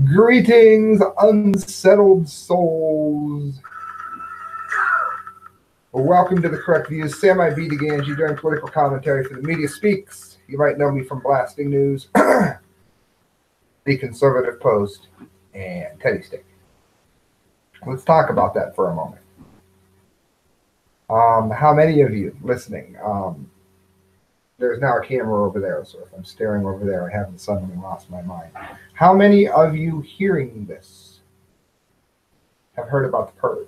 Greetings, unsettled souls. Welcome to the Correct Views. Sam Di Gangi doing political commentary for the Media Speaks. You might know me from Blasting News, The Conservative Post, and Teddy Stick. Let's talk about that for a moment. How many of you listening? There's now a camera over there, so if I'm staring over there, I haven't suddenly lost my mind. How many of you hearing this have heard about the purge,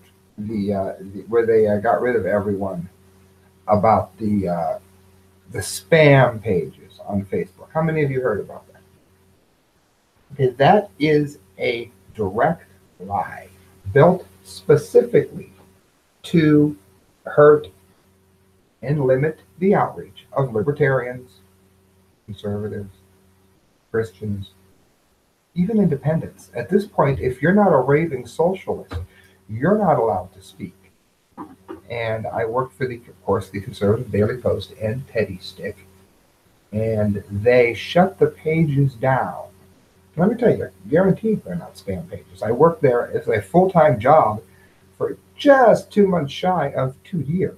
where they got rid of everyone about the spam pages on Facebook? How many of you heard about that? Because that is a direct lie built specifically to hurt and limit the outreach of libertarians, conservatives, Christians, even independents. At this point, if you're not a raving socialist, you're not allowed to speak. And I worked for of course, the Conservative Daily Post and Teddy Stick, and they shut the pages down. Let me tell you, guaranteed they're not spam pages. I worked there as a full-time job for just 2 months shy of 2 years.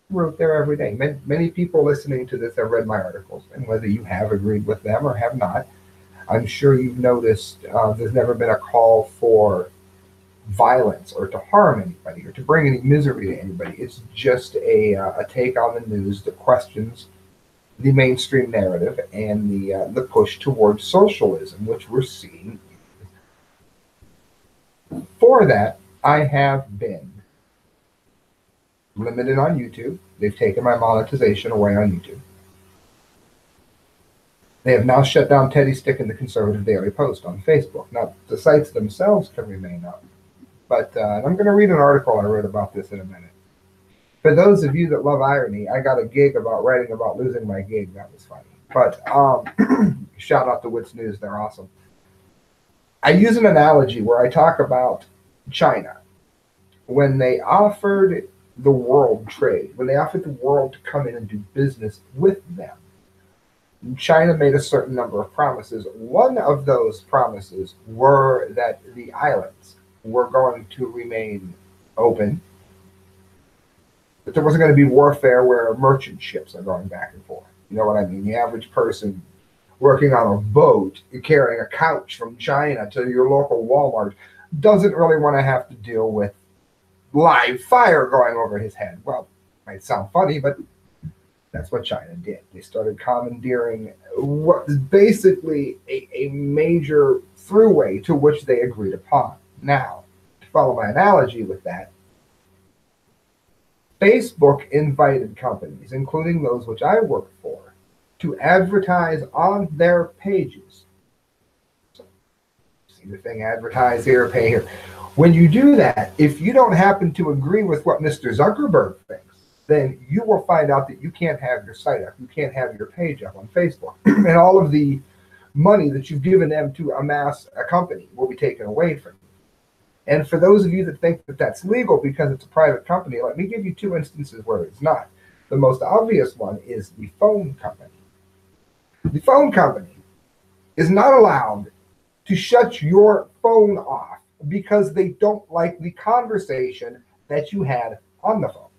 Wrote there every day. Many people listening to this have read my articles, and whether you have agreed with them or have not, I'm sure you've noticed there's never been a call for violence or to harm anybody or to bring any misery to anybody. It's just a take on the news that questions the mainstream narrative and the push towards socialism, which we're seeing. For that, I have been limited on YouTube. They've taken my monetization away on YouTube. They have now shut down Teddy Stick and the Conservative Daily Post on Facebook. Now, the sites themselves can remain up, but I'm going to read an article I wrote about this in a minute. For those of you that love irony, I got a gig about writing about losing my gig. That was funny. But shout out to Wits News. They're awesome. I use an analogy where I talk about China. When they offered the world trade, when they offered the world to come in and do business with them, China made a certain number of promises. One of those promises were that the islands were going to remain open, that there wasn't going to be warfare where merchant ships are going back and forth. You know what I mean? The average person working on a boat carrying a couch from China to your local Walmart doesn't really want to have to deal with live fire going over his head. Well, it might sound funny, but that's what China did. They started commandeering what is basically a major throughway to which they agreed upon. Now, to follow my analogy with that, Facebook invited companies, including those which I work for, to advertise on their pages. So, see the thing, advertise here, pay here. When you do that, if you don't happen to agree with what Mr. Zuckerberg thinks, then you will find out that you can't have your site up, you can't have your page up on Facebook. And all of the money that you've given them to amass a company will be taken away from you. And for those of you that think that that's legal because it's a private company, let me give you 2 instances where it's not. The most obvious one is the phone company. The phone company is not allowed to shut your phone off because they don't like the conversation that you had on the phone.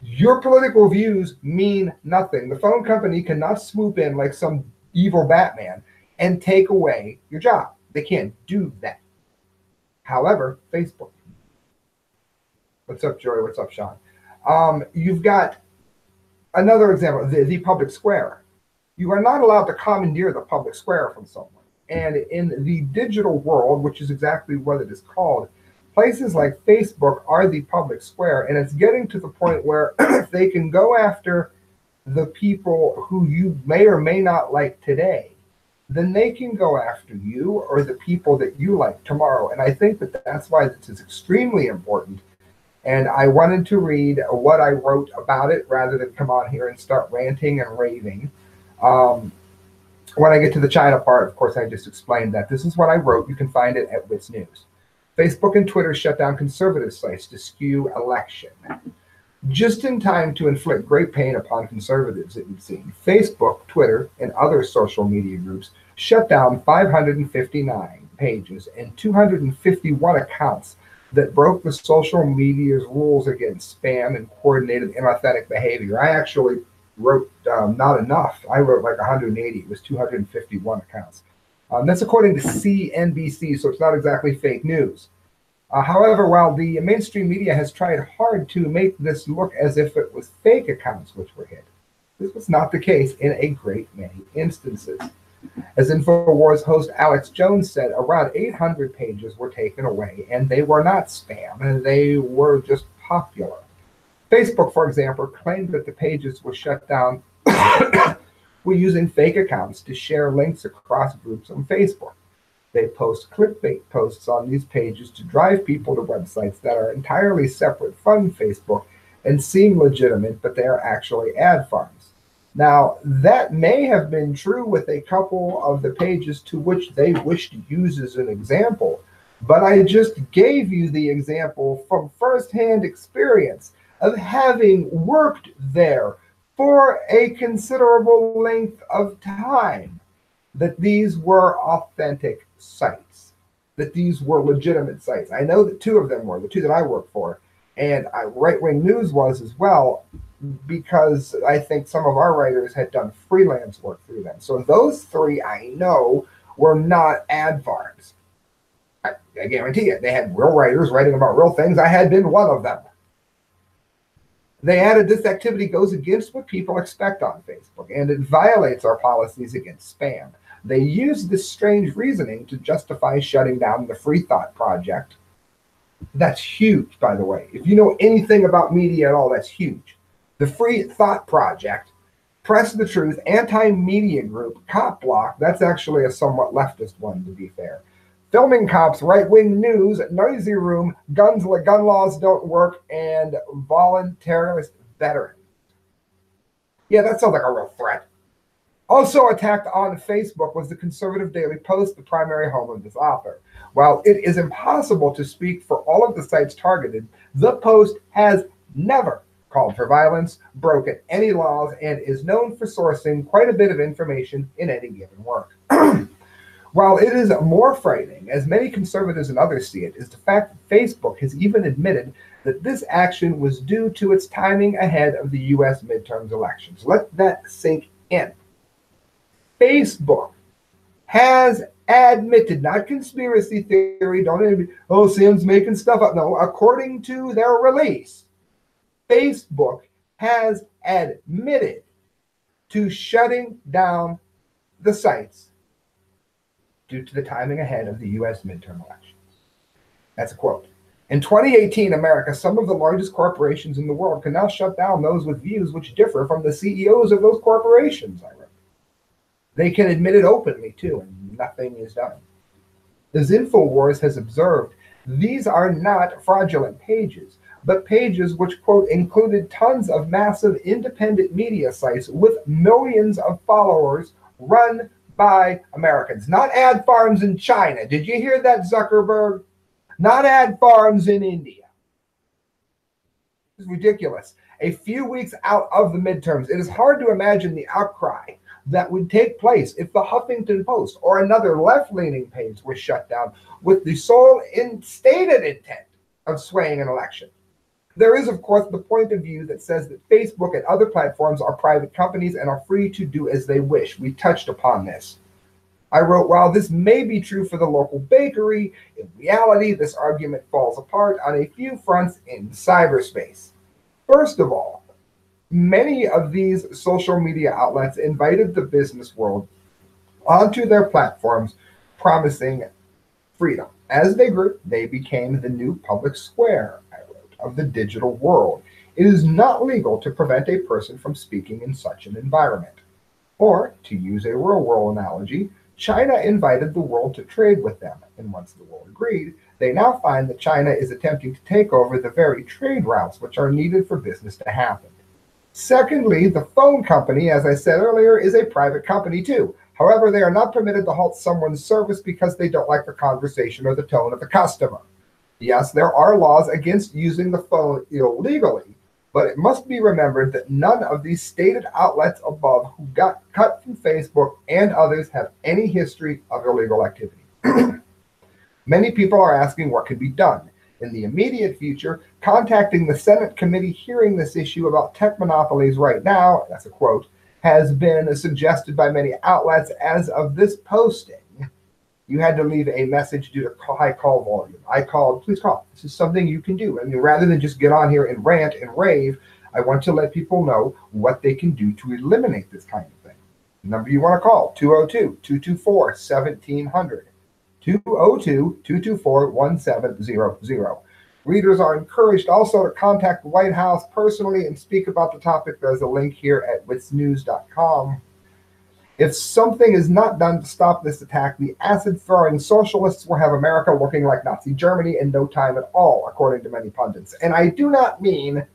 Your political views mean nothing. The phone company cannot swoop in like some evil Batman and take away your job. They can't do that. However, Facebook. What's up, Joey? What's up, Sean? You've got another example, the public square. You are not allowed to commandeer the public square from someone. And in the digital world, which is exactly what it is called, places like Facebook are the public square, and it's getting to the point where they can go after the people who you may or may not like today, then they can go after you or the people that you like tomorrow. And I think that that's why this is extremely important. And I wanted to read what I wrote about it rather than come on here and start ranting and raving. When I get to the China part, of course, I just explained that. This is what I wrote. You can find it at Wits News. Facebook and Twitter shut down conservative sites to skew election. Just in time to inflict great pain upon conservatives, it would seem. Facebook, Twitter, and other social media groups shut down 559 pages and 251 accounts that broke the social media's rules against spam and coordinated inauthentic behavior. I actually wrote not enough. I wrote like 180. It was 251 accounts. That's according to CNBC, so it's not exactly fake news. However, while the mainstream media has tried hard to make this look as if it was fake accounts which were hit, this was not the case in a great many instances. As InfoWars host Alex Jones said, around 800 pages were taken away, and they were not spam, and they were just popular. Facebook, for example, claimed that the pages were shut down were using fake accounts to share links across groups on Facebook. They post clickbait posts on these pages to drive people to websites that are entirely separate from Facebook and seem legitimate, but they are actually ad farms. Now, that may have been true with a couple of the pages to which they wish to use as an example, but I just gave you the example from firsthand experience of having worked there for a considerable length of time, that these were authentic sites, that these were legitimate sites. I know that two of them were, the two that I work for, and Right Wing News was as well, because I think some of our writers had done freelance work through them. So those three I know were not ad farms. I guarantee you, they had real writers writing about real things. I had been one of them. They added this activity goes against what people expect on Facebook, and it violates our policies against spam. They use this strange reasoning to justify shutting down the Free Thought Project. That's huge, by the way. If you know anything about media at all, that's huge. The Free Thought Project, Press the Truth, Anti-Media Group, Cop Block, that's actually a somewhat leftist one, to be fair. Filming Cops, Right Wing News, Noisy Room, Gun Laws Don't Work, and Voluntarist Veteran. Yeah, that sounds like a real threat. Also attacked on Facebook was the conservative Daily Post, the primary home of this author. While it is impossible to speak for all of the sites targeted, the Post has never called for violence, broken any laws, and is known for sourcing quite a bit of information in any given work. While it is more frightening, as many conservatives and others see it, is the fact that Facebook has even admitted that this action was due to its timing ahead of the U.S. midterms elections. Let that sink in. Facebook has admitted, not conspiracy theory, Sam's making stuff up. No, according to their release, Facebook has admitted to shutting down the sites due to the timing ahead of the U.S. midterm elections. That's a quote. In 2018 America, some of the largest corporations in the world can now shut down those with views which differ from the CEOs of those corporations, I wrote. They can admit it openly, too, and nothing is done. As InfoWars has observed, these are not fraudulent pages, but pages which, quote, included tons of massive independent media sites with millions of followers run by Americans. Not ad farms in China. Did you hear that, Zuckerberg? Not ad farms in India. It's ridiculous. A few weeks out of the midterms, it is hard to imagine the outcry that would take place if the Huffington Post or another left-leaning page were shut down with the sole stated intent of swaying an election. There is, of course, the point of view that says that Facebook and other platforms are private companies and are free to do as they wish. We touched upon this. I wrote, while this may be true for the local bakery, in reality, this argument falls apart on a few fronts in cyberspace. First of all, many of these social media outlets invited the business world onto their platforms, promising freedom. As they grew, they became the new public square, I wrote, of the digital world. It is not legal to prevent a person from speaking in such an environment. Or, to use a real-world analogy, China invited the world to trade with them, and once the world agreed, they now find that China is attempting to take over the very trade routes which are needed for business to happen. Secondly, the phone company, as I said earlier, is a private company too. However, they are not permitted to halt someone's service because they don't like the conversation or the tone of the customer. Yes, there are laws against using the phone illegally, But it must be remembered that none of these stated outlets above who got cut from Facebook and others have any history of illegal activity. Many people are asking what can be done. In the immediate future, contacting the Senate committee hearing this issue about tech monopolies right now, that's a quote, has been suggested by many outlets. As of this posting, you had to leave a message due to high call volume. I called, please call. This is something you can do. I mean, rather than just get on here and rant and rave, I want to let people know what they can do to eliminate this kind of thing. The number you want to call, 202-224-1700. 202-224-1700. Readers are encouraged also to contact the White House personally and speak about the topic. There's a link here at witsnews.com. If something is not done to stop this attack, the acid-throwing socialists will have America looking like Nazi Germany in no time at all, according to many pundits. And I do not mean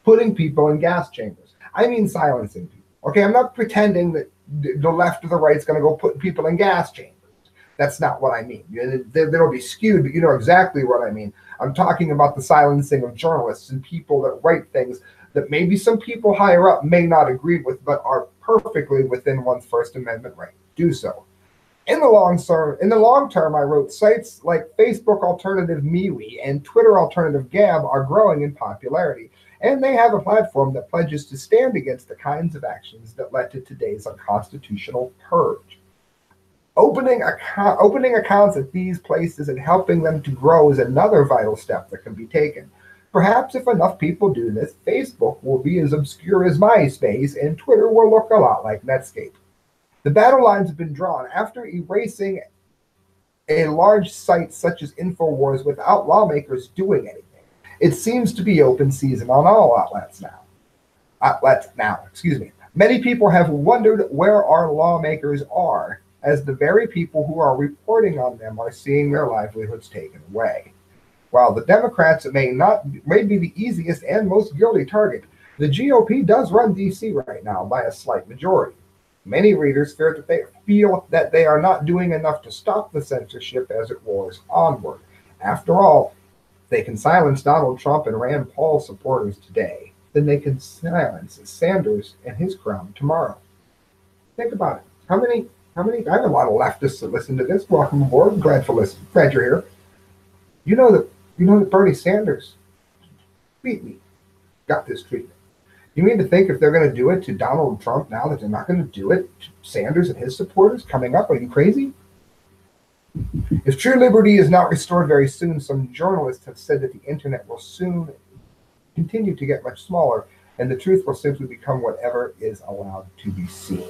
putting people in gas chambers. I mean silencing people. Okay, I'm not pretending that the left or the right is going to go put people in gas chambers. That's not what I mean. They'll be skewed, but you know exactly what I mean. I'm talking about the silencing of journalists and people that write things that maybe some people higher up may not agree with, but are perfectly within one's First Amendment right to do so. In the long term, I wrote, sites like Facebook Alternative MeWe and Twitter Alternative Gab are growing in popularity, and they have a platform that pledges to stand against the kinds of actions that led to today's unconstitutional purge. Opening accounts at these places and helping them to grow is another vital step that can be taken. Perhaps if enough people do this, Facebook will be as obscure as MySpace and Twitter will look a lot like Netscape. The battle lines have been drawn after erasing a large site such as InfoWars without lawmakers doing anything. It seems to be open season on all outlets now. Many people have wondered where our lawmakers are, as the very people who are reporting on them are seeing their livelihoods taken away. While the Democrats may be the easiest and most guilty target, the GOP does run D.C. right now by a slight majority. Many readers feel that they are not doing enough to stop the censorship as it roars onward. After all, they can silence Donald Trump and Rand Paul supporters today, then they can silence Sanders and his crowd tomorrow. Think about it. How many? I have a lot of leftists that listen to this. Welcome aboard. I'm glad you're here. You know that Bernie Sanders beat me, got this treatment. You mean to think if they're going to do it to Donald Trump now that they're not going to do it to Sanders and his supporters coming up? Are you crazy? If true liberty is not restored very soon, some journalists have said that the internet will soon continue to get much smaller and the truth will simply become whatever is allowed to be seen.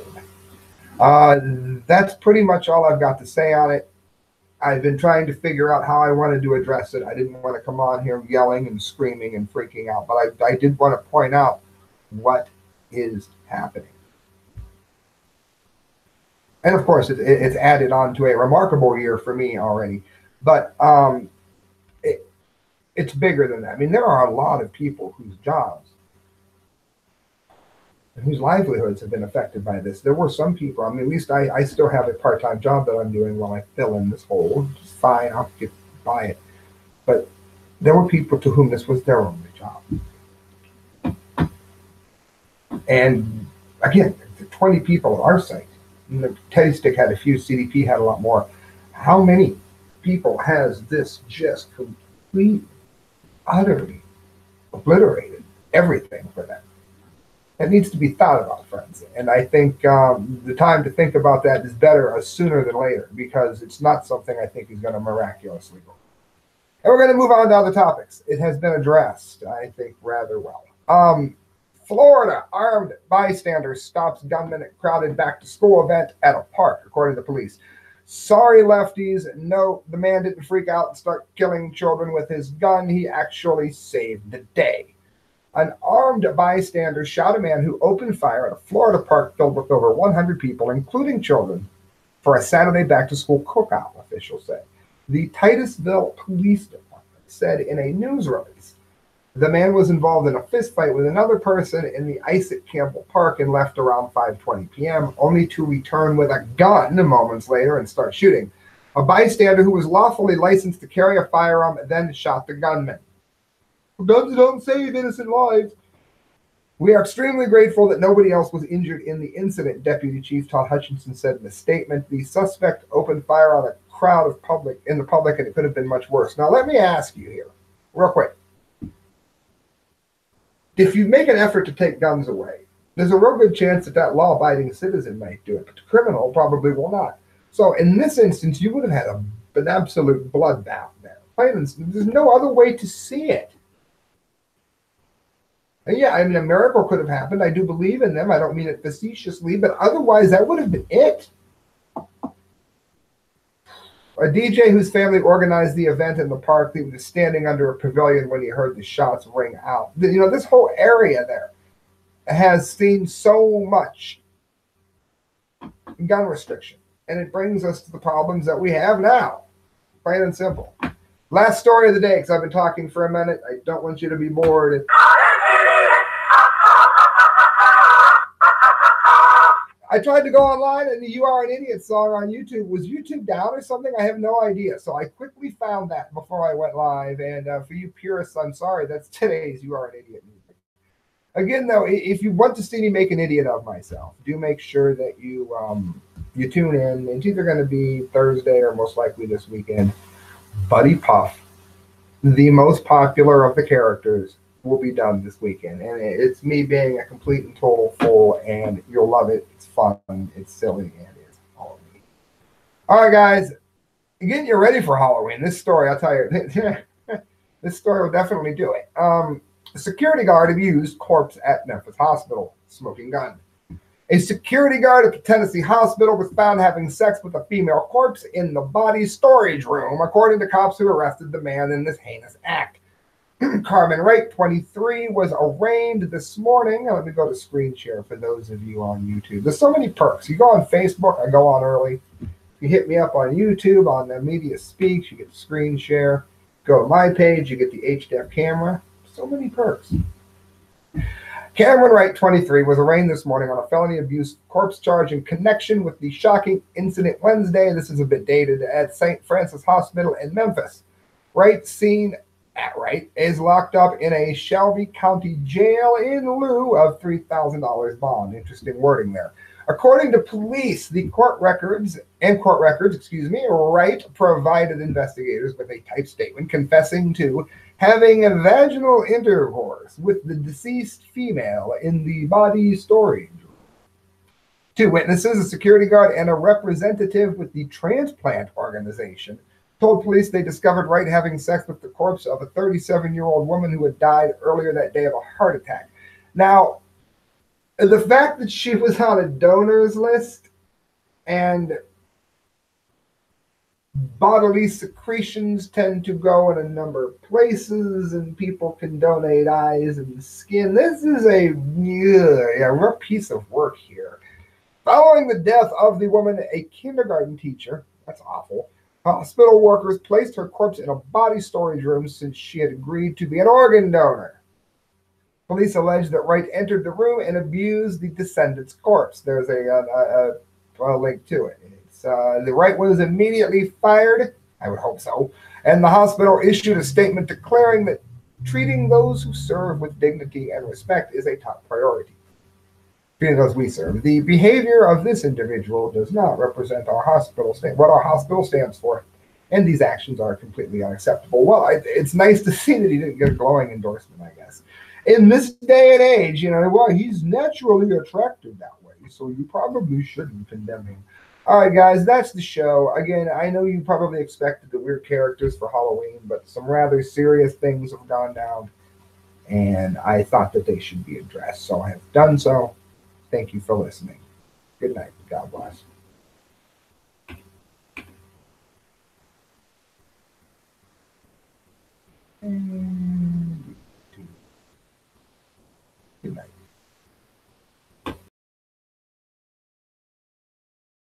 That's pretty much all I've got to say on it. I've been trying to figure out how I wanted to address it. I didn't want to come on here yelling and screaming and freaking out, but I did want to point out what is happening. And of course, it's added on to a remarkable year for me already, but it's bigger than that. I mean, there are a lot of people whose jobs and whose livelihoods have been affected by this. There were some people, I mean, at least I still have a part-time job that I'm doing while I fill in this hole. It's fine, I'll get by it. But there were people to whom this was their only job. And again, the 20 people at our site, Teddy Stick had a few, CDP had a lot more. How many people has this just completely, utterly obliterated everything for them? That needs to be thought about, friends. And I think the time to think about that is better sooner than later, because it's not something I think is going to miraculously go. And we're going to move on to other topics. It has been addressed, I think, rather well. Florida, armed bystander stops gunman at crowded back-to-school event at a park, according to police. Sorry, lefties. No, the man didn't freak out and start killing children with his gun. He actually saved the day. An armed bystander shot a man who opened fire at a Florida park filled with over 100 people, including children, for a Saturday back-to-school cookout, officials say. The Titusville Police Department said in a news release the man was involved in a fistfight with another person in the Isaac Campbell Park and left around 5:20 p.m., only to return with a gun moments later and start shooting. A bystander who was lawfully licensed to carry a firearm then shot the gunman. Guns don't save innocent lives. We are extremely grateful that nobody else was injured in the incident, Deputy Chief Todd Hutchinson said in a statement. The suspect opened fire on a crowd of public, and it could have been much worse. Now, let me ask you here, real quick. If you make an effort to take guns away, there's a real good chance that that law-abiding citizen might do it, but the criminal probably will not. So in this instance, you would have had an absolute bloodbath there. There's no other way to see it. And yeah, I mean, a miracle could have happened. I do believe in them. I don't mean it facetiously, but otherwise, that would have been it. A DJ whose family organized the event in the park, he was standing under a pavilion when he heard the shots ring out. You know, this whole area there has seen so much gun restriction, and it brings us to the problems that we have now. Plain and simple. Last story of the day, because I've been talking for a minute. I don't want you to be bored. I tried to go online, and the "You Are an Idiot" song on YouTube, was YouTube down or something? I have no idea. So I quickly found that before I went live. And for you purists, I'm sorry. That's today's "You Are an Idiot" music. Again, though, if you want to see me make an idiot of myself, do make sure that you tune in. It's either going to be Thursday or most likely this weekend. Buddy Puff, the most popular of the characters, will be done this weekend, and it's me being a complete and total fool, and you'll love it. It's fun, it's silly, and it's all me. All right, guys, getting you ready for Halloween. This story, I'll tell you, this story will definitely do it. A security guard abused corpse at Memphis hospital, smoking gun. A security guard at the Tennessee hospital was found having sex with a female corpse in the body storage room, according to cops who arrested the man in this heinous act. Carmen Wright, 23, was arraigned this morning. Let me go to screen share for those of you on YouTube. There's so many perks. You go on Facebook, I go on early. You hit me up on YouTube, on the Media Speaks, you get the screen share. Go to my page, you get the HDF camera. So many perks. Cameron Wright, 23, was arraigned this morning on a felony abuse corpse charge in connection with the shocking incident Wednesday. This is a bit dated, at St. Francis Hospital in Memphis. Wright, seen at Wright, is locked up in a Shelby County jail in lieu of $3,000 bond. Interesting wording there. According to police, court records, Wright provided investigators with a typed statement confessing to having a vaginal intercourse with the deceased female in the body storage room. Two witnesses, a security guard and a representative with the transplant organization, told police they discovered Wright having sex with the corpse of a 37-year-old woman who had died earlier that day of a heart attack. Now, the fact that she was on a donors list and bodily secretions tend to go in a number of places, and people can donate eyes and skin. This is a real piece of work here. Following the death of the woman, a kindergarten teacher, that's awful, hospital workers placed her corpse in a body storage room since she had agreed to be an organ donor. Police allege that Wright entered the room and abused the descendant's corpse. There's a link to it. The Wright was immediately fired, I would hope so, and the hospital issued a statement declaring that treating those who serve with dignity and respect is a top priority. Treating those we serve. The behavior of this individual does not represent what our hospital stands for, and these actions are completely unacceptable. Well, it's nice to see that he didn't get a glowing endorsement, I guess. In this day and age, he's naturally attractive that way, so you probably shouldn't condemn him. All right, guys, that's the show. Again, I know you probably expected the weird characters for Halloween, but some rather serious things have gone down, and I thought that they should be addressed, so I have done so. Thank you for listening. Good night. God bless.